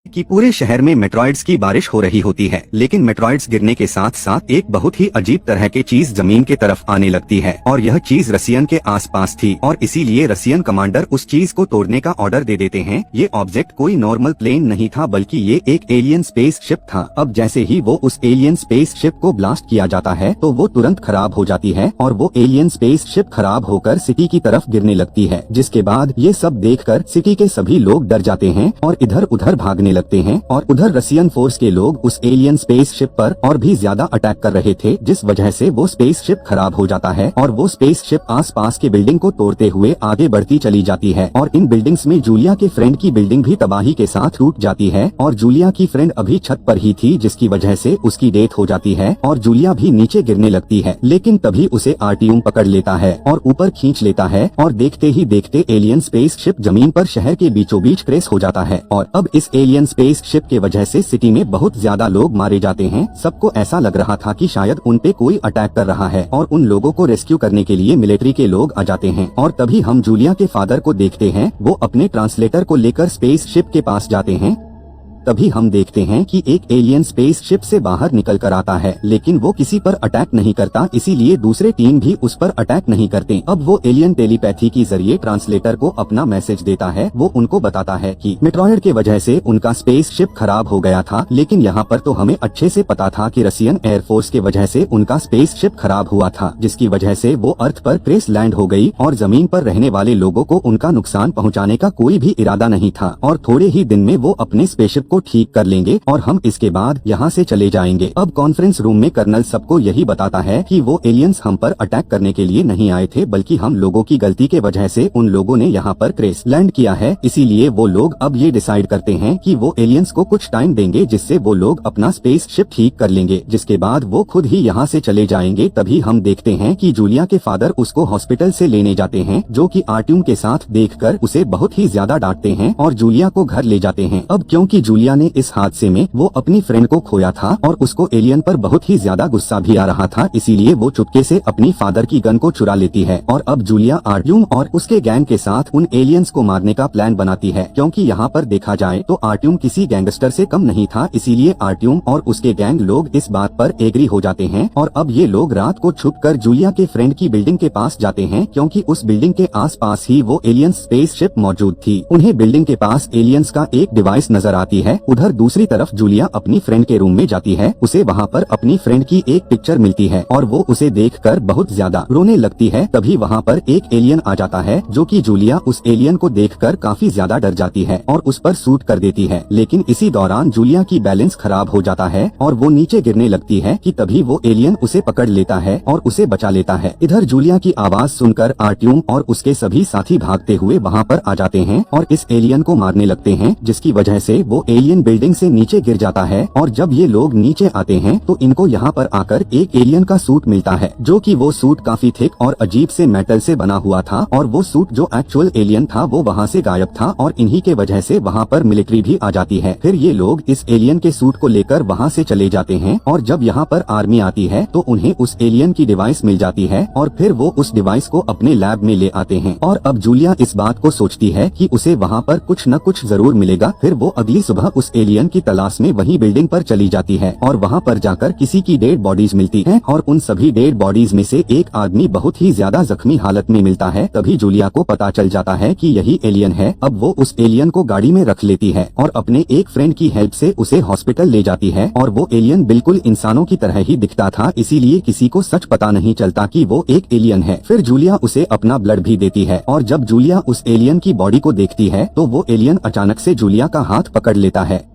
कि पूरे शहर में मेट्रॉइड्स की बारिश हो रही होती है, लेकिन मेट्रॉइड्स गिरने के साथ साथ एक बहुत ही अजीब तरह की चीज जमीन के तरफ आने लगती है और यह चीज रसियन के आसपास थी और इसीलिए रसियन कमांडर उस चीज को तोड़ने का ऑर्डर दे देते हैं। ये ऑब्जेक्ट कोई नॉर्मल प्लेन नहीं था बल्कि ये एक एलियन स्पेस शिप था। अब जैसे ही वो उस एलियन स्पेस शिप को ब्लास्ट किया जाता है तो वो तुरंत खराब हो जाती है और वो एलियन स्पेस शिप खराब होकर सिटी की तरफ गिरने लगती है, जिसके बाद ये सब देखकर सिटी के सभी लोग डर जाते हैं और इधर उधर भागने लगते हैं। और उधर रसियन फोर्स के लोग उस एलियन स्पेस शिप पर और भी ज्यादा अटैक कर रहे थे, जिस वजह से वो स्पेस शिप खराब हो जाता है और वो स्पेस शिप आसपास के बिल्डिंग को तोड़ते हुए आगे बढ़ती चली जाती है। और इन बिल्डिंग्स में जूलिया के फ्रेंड की बिल्डिंग भी तबाही के साथ टूट जाती है और जूलिया की फ्रेंड अभी छत पर ही थी, जिसकी वजह से उसकी डेथ हो जाती है और जूलिया भी नीचे गिरने लगती है। लेकिन तभी उसे आर्टियम पकड़ लेता है और ऊपर खींच लेता है और देखते ही देखते एलियन स्पेस शिप जमीन पर शहर के बीचों बीच क्रैश हो जाता है। और अब इस एलियन स्पेस शिप के वजह से सिटी में बहुत ज्यादा लोग मारे जाते हैं। सबको ऐसा लग रहा था कि शायद उन पे कोई अटैक कर रहा है और उन लोगों को रेस्क्यू करने के लिए मिलिट्री के लोग आ जाते हैं। और तभी हम जूलिया के फादर को देखते हैं, वो अपने ट्रांसलेटर को लेकर स्पेस शिप के पास जाते हैं। तभी हम देखते हैं कि एक एलियन स्पेस शिप से बाहर निकल कर आता है, लेकिन वो किसी पर अटैक नहीं करता, इसीलिए दूसरे टीम भी उस पर अटैक नहीं करते। अब वो एलियन टेलीपैथी की जरिए ट्रांसलेटर को अपना मैसेज देता है। वो उनको बताता है कि मेट्रॉइड के वजह से उनका स्पेस शिप खराब हो गया था, लेकिन यहाँ पर तो हमें अच्छे से पता था कि रसियन एयरफोर्स के वजह से उनका स्पेस शिप खराब हुआ था, जिसकी वजह से वो अर्थ पर क्रैश लैंड हो गई और जमीन पर रहने वाले लोगों को उनका नुकसान पहुँचाने का कोई भी इरादा नहीं था और थोड़े ही दिन में वो अपने स्पेसशिप को ठीक कर लेंगे और हम इसके बाद यहाँ से चले जाएंगे। अब कॉन्फ्रेंस रूम में कर्नल सबको यही बताता है कि वो एलियंस हम पर अटैक करने के लिए नहीं आए थे, बल्कि हम लोगों की गलती के वजह से उन लोगों ने यहाँ पर क्रैश लैंड किया है। इसीलिए वो लोग अब ये डिसाइड करते हैं कि वो एलियंस को कुछ टाइम देंगे, जिससे वो लोग अपना स्पेस शिप ठीक कर लेंगे, जिसके बाद वो खुद ही यहाँ से चले जाएंगे। तभी हम देखते हैं कि जूलिया के फादर उसको हॉस्पिटल से लेने जाते हैं, जो कि आर्टियम के साथ देखकर उसे बहुत ही ज्यादा डांटते हैं और जूलिया को घर ले जाते हैं। अब क्योंकि जूलिया ने इस हादसे में वो अपनी फ्रेंड को खोया था और उसको एलियन पर बहुत ही ज्यादा गुस्सा भी आ रहा था, इसीलिए वो चुपके से अपनी फादर की गन को चुरा लेती है और अब जूलिया आर्टियम और उसके गैंग के साथ उन एलियंस को मारने का प्लान बनाती है। क्योंकि यहाँ पर देखा जाए तो आर्टियम किसी गैंगस्टर से कम नहीं था, इसीलिए आर्टियम और उसके गैंग लोग इस बात पर एग्री हो जाते हैं और अब ये लोग रात को छुपकर जूलिया के फ्रेंड की बिल्डिंग के पास जाते हैं, क्योंकि उस बिल्डिंग के आसपास ही वो एलियन स्पेसशिप मौजूद थी। उन्हें बिल्डिंग के पास एलियंस का एक डिवाइस नजर आती है। उधर दूसरी तरफ जूलिया अपनी फ्रेंड के रूम में जाती है। उसे वहाँ पर अपनी फ्रेंड की एक पिक्चर मिलती है और वो उसे देखकर बहुत ज्यादा रोने लगती है। तभी वहाँ पर एक एलियन आ जाता है, जो कि जूलिया उस एलियन को देखकर काफी ज्यादा डर जाती है और उस पर शूट कर देती है। लेकिन इसी दौरान जूलिया की बैलेंस खराब हो जाता है और वो नीचे गिरने लगती है कि तभी वो एलियन उसे पकड़ लेता है और उसे बचा लेता है। इधर जूलिया की आवाज सुनकर आर्टियम और उसके सभी साथी भागते हुए वहाँ पर आ जाते हैं और इस एलियन को मारने लगते हैं, जिसकी वजह से वो एलियन बिल्डिंग से नीचे गिर जाता है। और जब ये लोग नीचे आते हैं तो इनको यहाँ पर आकर एक एलियन का सूट मिलता है, जो कि वो सूट काफी थिक और अजीब से मेटल से बना हुआ था और वो सूट जो एक्चुअल एलियन था वो वहाँ से गायब था और इन्हीं के वजह से वहाँ पर मिलिट्री भी आ जाती है। फिर ये लोग इस एलियन के सूट को लेकर वहाँ से चले जाते हैं और जब यहाँ पर आर्मी आती है तो उन्हें उस एलियन की डिवाइस मिल जाती है और फिर वो उस डिवाइस को अपने लैब में ले आते हैं। और अब जूलिया इस बात को सोचती है कि उसे वहाँ पर कुछ न कुछ जरूर मिलेगा। फिर वो अगली सुबह उस एलियन की तलाश में वही बिल्डिंग पर चली जाती है और वहाँ पर जाकर किसी की डेड बॉडीज मिलती है और उन सभी डेड बॉडीज में से एक आदमी बहुत ही ज्यादा जख्मी हालत में मिलता है। तभी जूलिया को पता चल जाता है कि यही एलियन है। अब वो उस एलियन को गाड़ी में रख लेती है और अपने एक फ्रेंड की हेल्प से उसे हॉस्पिटल ले जाती है। और वो एलियन बिल्कुल इंसानों की तरह ही दिखता था, इसीलिए किसी को सच पता नहीं चलता कि वो एक एलियन है। फिर जूलिया उसे अपना ब्लड भी देती है और जब जूलिया उस एलियन की बॉडी को देखती है तो वो एलियन अचानक से जूलिया का हाथ पकड़ लेता है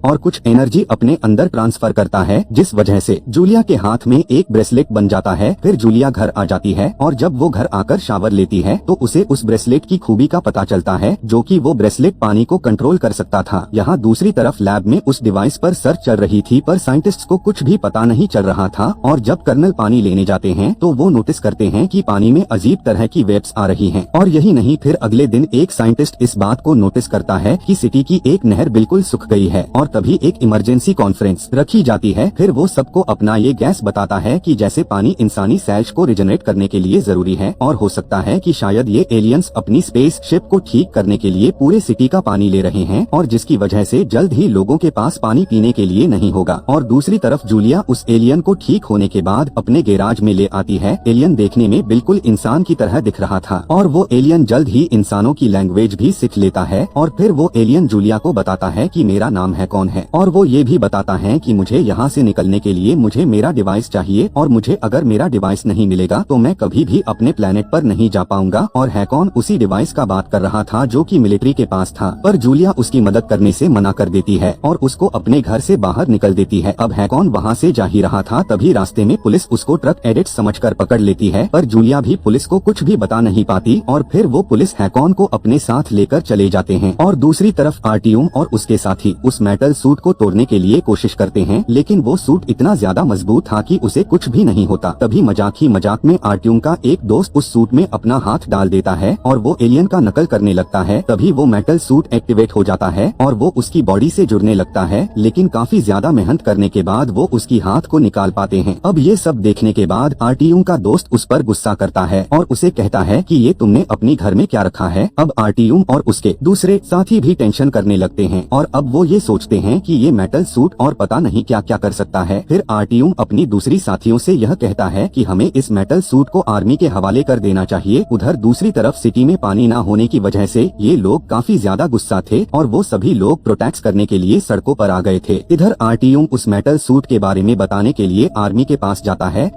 और कुछ एनर्जी अपने अंदर ट्रांसफर करता है, जिस वजह से जूलिया के हाथ में एक ब्रेसलेट बन जाता है। फिर जूलिया घर आ जाती है और जब वो घर आकर शावर लेती है तो उसे उस ब्रेसलेट की खूबी का पता चलता है, जो कि वो ब्रेसलेट पानी को कंट्रोल कर सकता था। यहाँ दूसरी तरफ लैब में उस डिवाइस पर सर्च चल रही थी, पर साइंटिस्ट्स को कुछ भी पता नहीं चल रहा था। और जब कर्नल पानी लेने जाते हैं तो वो नोटिस करते हैं कि पानी में अजीब तरह की वेव्स आ रही हैं। और यही नहीं, फिर अगले दिन एक साइंटिस्ट इस बात को नोटिस करता है कि सिटी की एक नहर बिल्कुल सूख गई है और तभी एक इमरजेंसी कॉन्फ्रेंस रखी जाती है। फिर वो सबको अपना ये गैस बताता है कि जैसे पानी इंसानी सेल्स को रिजनरेट करने के लिए जरूरी है और हो सकता है कि शायद ये एलियंस अपनी स्पेस शिप को ठीक करने के लिए पूरे सिटी का पानी ले रहे हैं और जिसकी वजह से जल्द ही लोगों के पास पानी पीने के लिए नहीं होगा। और दूसरी तरफ जूलिया उस एलियन को ठीक होने के बाद अपने गैराज में ले आती है। एलियन देखने में बिल्कुल इंसान की तरह दिख रहा था और वो एलियन जल्द ही इंसानों की लैंग्वेज भी सीख लेता है। और फिर वो एलियन जूलिया को बताता है कि मेरा नाम है कौन है और वो ये भी बताता है कि मुझे यहाँ से निकलने के लिए मुझे मेरा डिवाइस चाहिए और मुझे अगर मेरा डिवाइस नहीं मिलेगा तो मैं कभी भी अपने प्लेनेट पर नहीं जा पाऊंगा। और हैकॉन उसी डिवाइस का बात कर रहा था जो कि मिलिट्री के पास था, पर जूलिया उसकी मदद करने से मना कर देती है और उसको अपने घर से बाहर निकल देती है। अब हैकॉन वहाँ से जा ही रहा था तभी रास्ते में पुलिस उसको ट्रक एडिक्ट समझकर पकड़ लेती है, पर जूलिया भी पुलिस को कुछ भी बता नहीं पाती और फिर वो पुलिस हैकॉन को अपने साथ लेकर चले जाते हैं। और दूसरी तरफ आर्टियम और उसके साथी उस मेटल सूट को तोड़ने के लिए कोशिश करते हैं, लेकिन वो सूट इतना ज्यादा मजबूत था कि उसे कुछ भी नहीं होता। तभी मजाक ही मजाक में आर्टियम का एक दोस्त उस सूट में अपना हाथ डाल देता है और वो एलियन का नकल करने लगता है। तभी वो मेटल सूट एक्टिवेट हो जाता है और वो उसकी बॉडी से जुड़ने लगता है, लेकिन काफी ज्यादा मेहनत करने के बाद वो उसकी हाथ को निकाल पाते हैं। अब ये सब देखने के बाद आर्टियम का दोस्त उस पर गुस्सा करता है और उसे कहता है कि ये तुमने अपनी घर में क्या रखा है। अब आर्टियम और उसके दूसरे साथी भी टेंशन करने लगते हैं और अब वो ये सोचते हैं कि ये मेटल सूट और पता नहीं क्या क्या कर सकता है। फिर आर्टियम अपनी दूसरी साथियों से यह कहता है कि हमें इस मेटल सूट को आर्मी के हवाले कर देना चाहिए। उधर दूसरी तरफ सिटी में पानी न होने की वजह से ये लोग काफी ज्यादा गुस्सा थे और वो सभी लोग प्रोटेक्ट करने के लिए सड़कों पर आ गए थे। इधर आर्टियम उस मेटल सूट के बारे में बताने के लिए आर्मी के पास जाता है।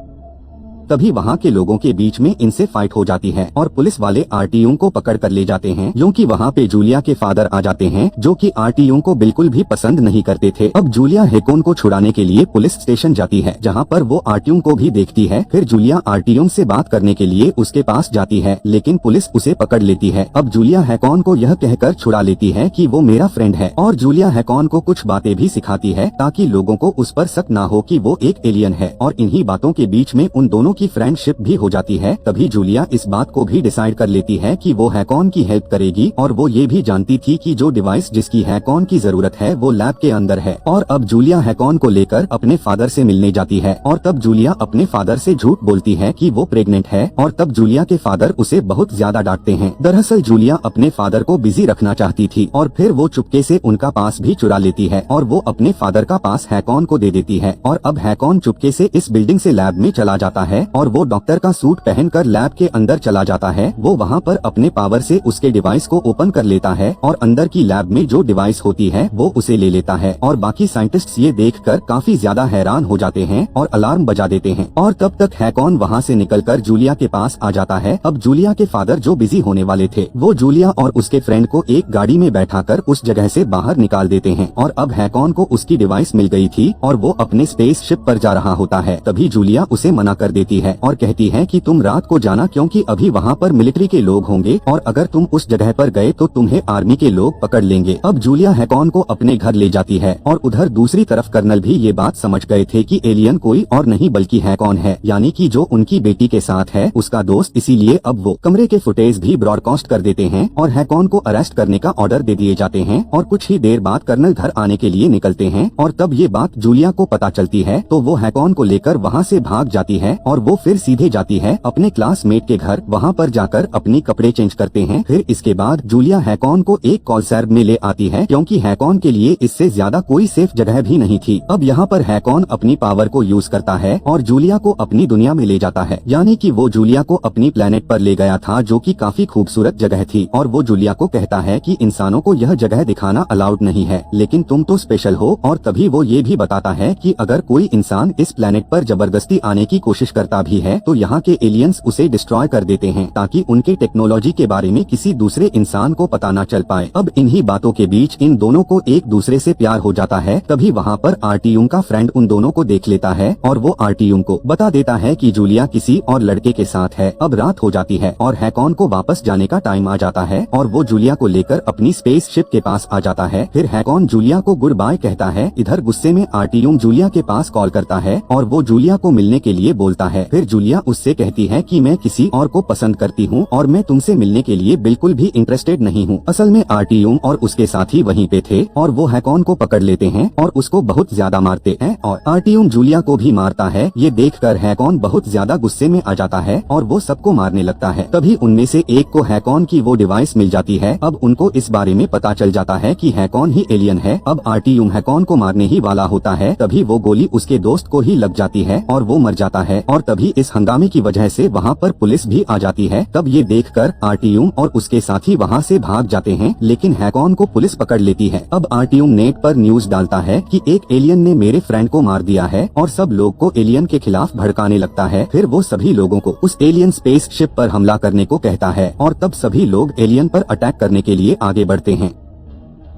तभी वहाँ के लोगों के बीच में इनसे फाइट हो जाती है और पुलिस वाले आर्टियम को पकड़ कर ले जाते हैं, क्योंकि वहाँ पे जूलिया के फादर आ जाते हैं जो कि आर्टियम को बिल्कुल भी पसंद नहीं करते थे। अब जूलिया हैकॉन को छुड़ाने के लिए पुलिस स्टेशन जाती है, जहाँ पर वो आर्टियम को भी देखती है। फिर जूलिया आर्टियम से बात करने के लिए उसके पास जाती है, लेकिन पुलिस उसे पकड़ लेती है। अब जूलिया हैकॉन को यह कहकर छुड़ा लेती है कि वो मेरा फ्रेंड है और जूलिया हैकॉन को कुछ बातें भी सिखाती है ताकि लोगों को उस पर शक न हो कि वो एक एलियन है। और इन्हीं बातों के बीच में उन दोनों की फ्रेंडशिप भी हो जाती है। तभी जूलिया इस बात को भी डिसाइड कर लेती है कि वो हैकॉन की हेल्प करेगी और वो ये भी जानती थी कि जो डिवाइस जिसकी हैकॉन की जरूरत है वो लैब के अंदर है। और अब जूलिया हैकॉन को लेकर अपने फादर से मिलने जाती है और तब जूलिया अपने फादर से झूठ बोलती है कि वो प्रेग्नेंट है और तब जूलिया के फादर उसे बहुत ज्यादा डांटते हैं। दरअसल जूलिया अपने फादर को बिजी रखना चाहती थी और फिर वो चुपके से उनका पास भी चुरा लेती है और वो अपने फादर का पास हैकॉन को दे देती है। और अब हैकॉन चुपके से इस बिल्डिंग से लैब में चला जाता है और वो डॉक्टर का सूट पहनकर लैब के अंदर चला जाता है। वो वहाँ पर अपने पावर से उसके डिवाइस को ओपन कर लेता है और अंदर की लैब में जो डिवाइस होती है वो उसे ले लेता है। और बाकी साइंटिस्ट्स ये देखकर काफी ज्यादा हैरान हो जाते हैं और अलार्म बजा देते हैं। और तब तक हैकॉन वहाँ से निकलकर जूलिया के पास आ जाता है। अब जूलिया के फादर जो बिजी होने वाले थे वो जूलिया और उसके फ्रेंड को एक गाड़ी में बैठाकर उस जगह से बाहर निकाल देते हैं। और अब हैकॉन को उसकी डिवाइस मिल गई थी और वो अपने स्पेस शिप पर जा रहा होता है। तभी जूलिया उसे मना कर देती है और कहती है कि तुम रात को जाना, क्योंकि अभी वहाँ पर मिलिट्री के लोग होंगे और अगर तुम उस जगह पर गए तो तुम्हें आर्मी के लोग पकड़ लेंगे। अब जूलिया हैकॉन को अपने घर ले जाती है और उधर दूसरी तरफ कर्नल भी ये बात समझ गए थे कि एलियन कोई और नहीं बल्कि हैकॉन है, यानी कि जो उनकी बेटी के साथ है उसका दोस्त। इसीलिए अब वो कमरे के फुटेज भी ब्रॉडकास्ट कर देते हैं और हैकॉन को अरेस्ट करने का ऑर्डर दे दिए जाते हैं। और कुछ ही देर बाद कर्नल घर आने के लिए निकलते हैं और तब ये बात जूलिया को पता चलती है तो वो हैकॉन को लेकर वहाँ से भाग जाती है और वो फिर सीधे जाती है अपने क्लासमेट के घर। वहाँ पर जाकर अपनी कपड़े चेंज करते हैं। फिर इसके बाद जूलिया हैकॉन को एक कॉलसैर में ले आती है, क्योंकि हैकॉन के लिए इससे ज्यादा कोई सेफ जगह भी नहीं थी। अब यहाँ पर हैकॉन अपनी पावर को यूज करता है और जूलिया को अपनी दुनिया में ले जाता है, यानी कि वो जूलिया को अपनी प्लेनेट पर ले गया था जो कि काफी खूबसूरत जगह थी। और वो जूलिया को कहता है कि इंसानों को यह जगह दिखाना अलाउड नहीं है, लेकिन तुम तो स्पेशल हो। और तभी वो ये भी बताता है कि अगर कोई इंसान इस प्लेनेट पर जबरदस्ती आने की कोशिश करता भी है तो यहाँ के एलियंस उसे डिस्ट्रॉय कर देते हैं ताकि उनके टेक्नोलॉजी के बारे में किसी दूसरे इंसान को पता न चल पाए। अब इन्हीं बातों के बीच इन दोनों को एक दूसरे से प्यार हो जाता है। तभी वहाँ पर आर्टियम का फ्रेंड उन दोनों को देख लेता है और वो आर्टियम को बता देता है कि जूलिया किसी और लड़के के साथ है। अब रात हो जाती है और हैकॉन को वापस जाने का टाइम आ जाता है और वो जूलिया को लेकर अपनी स्पेस शिप के पास आ जाता है। फिर हैकॉन जूलिया को गुड बाय कहता है। इधर गुस्से में आर्टियम जूलिया के पास कॉल करता है और वो जूलिया को मिलने के लिए बोलता है। है। फिर जूलिया उससे कहती है कि मैं किसी और को पसंद करती हूँ और मैं तुमसे मिलने के लिए बिल्कुल भी इंटरेस्टेड नहीं हूँ। असल में आर्टियम और उसके साथी वहीं पे थे और वो हैकॉन को पकड़ लेते हैं और उसको बहुत ज्यादा मारते हैं और आर्टियम जूलिया को भी मारता है। ये देखकर हैकॉन बहुत ज्यादा गुस्से में आ जाता है और वो सबको मारने लगता है। तभी उनमें से एक को हैकॉन की वो डिवाइस मिल जाती है। अब उनको इस बारे में पता चल जाता है कि हैकॉन ही एलियन है। अब आर्टियम हैकॉन को मारने ही वाला होता है, तभी वो गोली उसके दोस्त को ही लग जाती है और वो मर जाता है। और तभी इस हंगामे की वजह से वहाँ पर पुलिस भी आ जाती है। तब ये देखकर आर्टियम और उसके साथी वहाँ से भाग जाते हैं, लेकिन हैकॉन को पुलिस पकड़ लेती है। अब आर्टियम नेट पर न्यूज डालता है कि एक एलियन ने मेरे फ्रेंड को मार दिया है और सब लोग को एलियन के खिलाफ भड़काने लगता है। फिर वो सभी लोगों को उस एलियन स्पेस शिप पर हमला करने को कहता है और तब सभी लोग एलियन पर अटैक करने के लिए आगे बढ़ते हैं।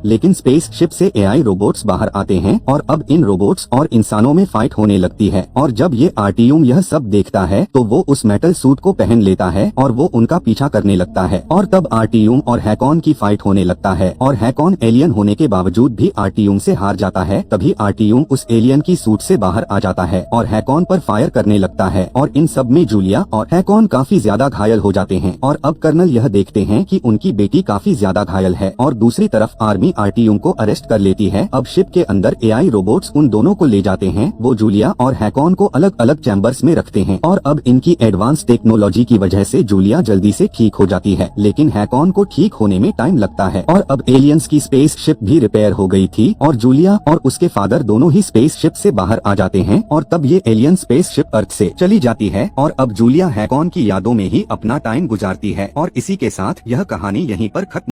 लेकिन स्पेस शिप से एआई रोबोट्स बाहर आते हैं और अब इन रोबोट्स और इंसानों में फाइट होने लगती है। और जब ये आर्टियम यह सब देखता है तो वो उस मेटल सूट को पहन लेता है और वो उनका पीछा करने लगता है। और तब आर्टियम और हैकॉन की फाइट होने लगता है और हैकॉन एलियन होने के बावजूद भी आर्टियम से हार जाता है। तभी आर्टियम उस एलियन की सूट से बाहर आ जाता है और हैकॉन पर फायर करने लगता है और इन सब में जूलिया और हैकॉन काफी ज्यादा घायल हो जाते हैं। और अब कर्नल यह देखते हैं कि उनकी बेटी काफी ज्यादा घायल है और दूसरी तरफ आर्मी आर्टियम को अरेस्ट कर लेती है। अब शिप के अंदर एआई रोबोट्स उन दोनों को ले जाते हैं। वो जूलिया और हैकॉन को अलग अलग चैम्बर्स में रखते हैं और अब इनकी एडवांस टेक्नोलॉजी की वजह से जूलिया जल्दी से ठीक हो जाती है, लेकिन हैकॉन को ठीक होने में टाइम लगता है। और अब एलियंस की स्पेस शिप भी रिपेयर हो गई थी और जूलिया और उसके फादर दोनों ही स्पेस शिप से बाहर आ जाते हैं और तब ये एलियन स्पेस शिप अर्थ से चली जाती है और अब जूलिया हैकॉन की यादों में ही अपना टाइम गुजारती है। और इसी के साथ यह कहानी यहीं पर खत्म।